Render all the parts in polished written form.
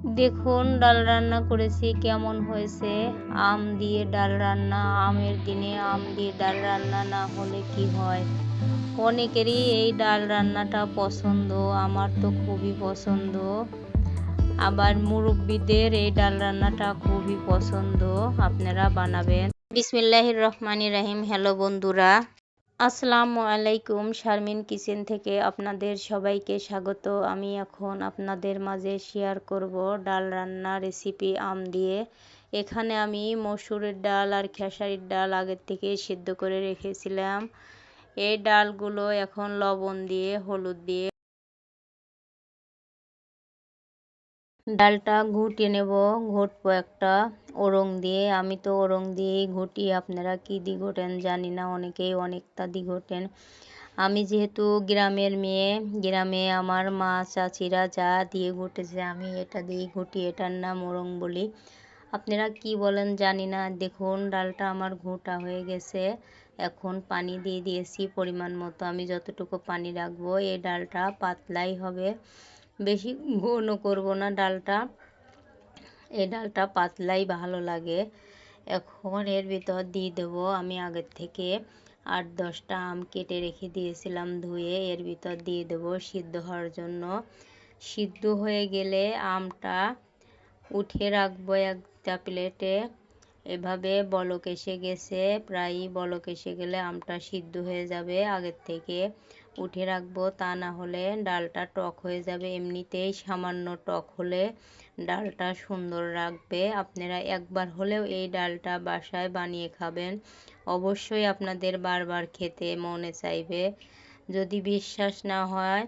দেখুন ডাল রান্না করেছি কেমন হয়েছে। আম দিয়ে ডাল রান্না, আমের দিনে আম দিয়ে ডাল রান্না না হলে কি হয়। অনেকেরই এই ডাল রান্নাটা পছন্দ, আমার তো খুবই পছন্দ। আবার মুরব্বিদের এই ডাল রান্নাটা খুবই পছন্দ, আপনারা বানাবেন। বিসমিল্লাহির রহমানির রহিম। হ্যালো বন্ধুরা, আসসালামু আলাইকুম। শারমিন কিচেন থেকে আপনাদের সবাইকে স্বাগত। আমি এখন আপনাদের মাঝে শেয়ার করব ডাল রান্না রেসিপি আম দিয়ে। এখানে আমি মসুরের ডাল আর খেসারির ডাল আগের থেকে সিদ্ধ করে রেখেছিলাম। এই ডালগুলো এখন লবণ দিয়ে হলুদ দিয়ে ডালটা ঘুটিয়ে নেব। ঘুটবো একটা ওরং দিয়ে, আমি তো ওরং দিয়েই ঘুটি, আপনারা কি দিয়ে ঘোটেন জানি না, অনেকেই অনেকটা দিয়ে ঘোটেন। আমি যেহেতু গ্রামের মেয়ে, গ্রামে আমার মা চাচিরা যা দিয়ে ঘুটেছে আমি এটা দিয়ে ঘুটি, এটার নাম ওরং বলি। আপনারা কি বলেন জানি না। দেখুন ডালটা আমার ঘোটা হয়ে গেছে, এখন পানি দিয়ে দিয়েছি পরিমাণ মতো। আমি যতটুকু পানি রাখবো, এই ডালটা পাতলাই হবে, বেশি ঘনও করব না ডালটা, এই ডালটা পাতলাই ভালো লাগে। এখন এর ভিতর দিয়ে দেবো আমি আগের থেকে 8-10টা আম কেটে রেখে দিয়েছিলাম ধুয়ে, এর ভিতর দিয়ে দেবো সিদ্ধ হওয়ার জন্য। সিদ্ধ হয়ে গেলে আমটা উঠিয়ে রাখবো একটা প্লেটে। এভাবে বলক এসে গেছে, প্রায় বলক এসে গেলে আমটা সিদ্ধ হয়ে যাবে, আগের থেকে উঠে রাখবো, তা না হলে ডালটা টক হয়ে যাবে। এমনিতেই সামান্য টক হলে ডালটা সুন্দর রাখবে। আপনারা একবার হলেও এই ডালটা বাসায় বানিয়ে খাবেন, অবশ্যই আপনাদের বারবার খেতে মনে চাইবে। যদি বিশ্বাস না হয়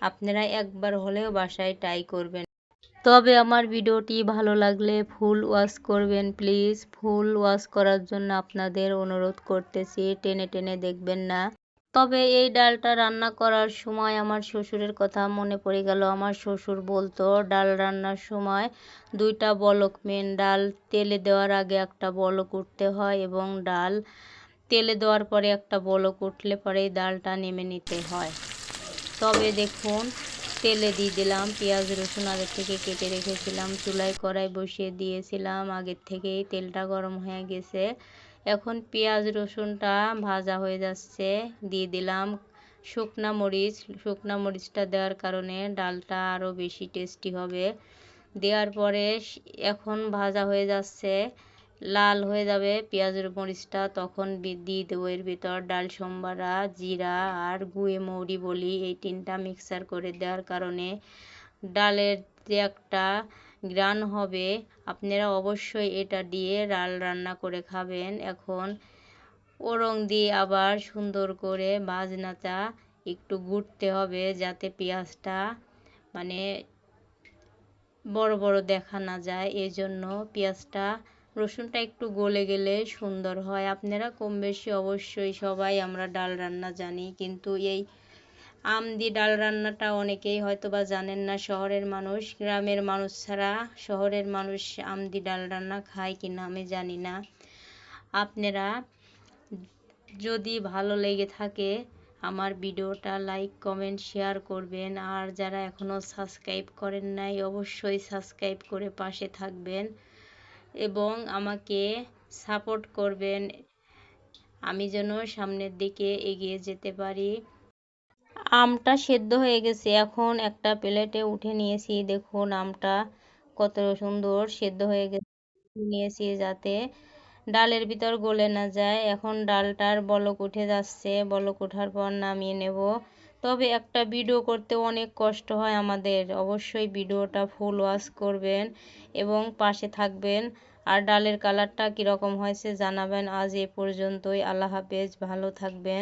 আপনারা একবার হলেও বাসায় ট্রাই করবেন। তবে আমার ভিডিওটি ভালো লাগলে ফুল ওয়াচ করবেন প্লিজ। ফুল ওয়াচ করার জন্য আপনাদের অনুরোধ করতেছি, টেনে টেনে দেখবেন না। তবে এই ডালটা রান্না করার সময় আমার শ্বশুরের কথা মনে পড়ে গেল। আমার শ্বশুর বলতো ডাল রান্নার সময় 2টা বলক মেন, ডাল তেলে দেওয়ার আগে একটা বলক উঠতে হয় এবং ডাল তেলে দেওয়ার পরে একটা বলক উঠলে পরে ডালটা নেমে নিতে হয়। তবে দেখুন তেলে দিয়ে দিলাম পেঁয়াজ রসুন, আগের থেকে কেটে রেখেছিলাম, চুলায় কড়াই বসিয়ে দিয়েছিলাম, আগের থেকেই তেলটা গরম হয়ে গেছে। এখন পেঁয়াজ রসুনটা ভাজা হয়ে যাচ্ছে, দিয়ে দিলাম শুকনা মরিচ। শুকনা মরিচটা দেওয়ার কারণে ডালটা আরও বেশি টেস্টি হবে। দেওয়ার পরে এখন ভাজা হয়ে যাচ্ছে, লাল হয়ে যাবে পেঁয়াজ মরিচটা, তখন দিয়ে দেবো এর ভিতর ডাল সম্বারা, জিরা আর গুঁয়ে মৌরি বলি, এই 3টা মিক্সার করে দেওয়ার কারণে ডালের যে একটা গ্রান হবে, আপনারা অবশ্যই এটা দিয়ে ডাল রান্না করে খাবেন। এখন ওরং দিয়ে আবার সুন্দর করে ভাজনাটা একটু গুড়তে হবে, যাতে পেঁয়াজটা মানে বড় বড় দেখা না যায়, এই জন্য পেঁয়াজটা রসুনটা একটু গলে গেলে সুন্দর হয়। আপনারা কম বেশি অবশ্যই সবাই আমরা ডাল রান্না জানি, কিন্তু এই আম দিয়ে ডাল রান্নাটা অনেকেই হয়তো বা জানেন না। শহরের মানুষ, গ্রামের মানুষ ছাড়া শহরের মানুষ আম দিয়ে ডাল রান্না খায় কিনা আমি জানি না। আপনারা যদি ভালো লেগে থাকে আমার ভিডিওটা লাইক কমেন্ট শেয়ার করবেন, আর যারা এখনও সাবস্ক্রাইব করেন নাই অবশ্যই সাবস্ক্রাইব করে পাশে থাকবেন এবং আমাকে সাপোর্ট করবেন, আমি যেন সামনের দিকে এগিয়ে যেতে পারি। আমটা সেদ্ধ হয়ে গেছে, এখন একটা প্লেটে উঠে নিয়েছি। দেখুন আমটা কত সুন্দর সেদ্ধ হয়ে গেছে, নিয়েছি যাতে ডালের ভিতর গলে না যায়। এখন ডালটার বলক উঠে যাচ্ছে, বলক ওঠার পর নামিয়ে নেব। তবে একটা ভিডিও করতে অনেক কষ্ট হয় আমাদের, অবশ্যই ভিডিওটা ফুল ওয়াচ করবেন এবং পাশে থাকবেন। আর ডালের কালারটা কীরকম হয়েছে জানাবেন। আজ এ পর্যন্তই, আল্লাহ হাফেজ, ভালো থাকবেন।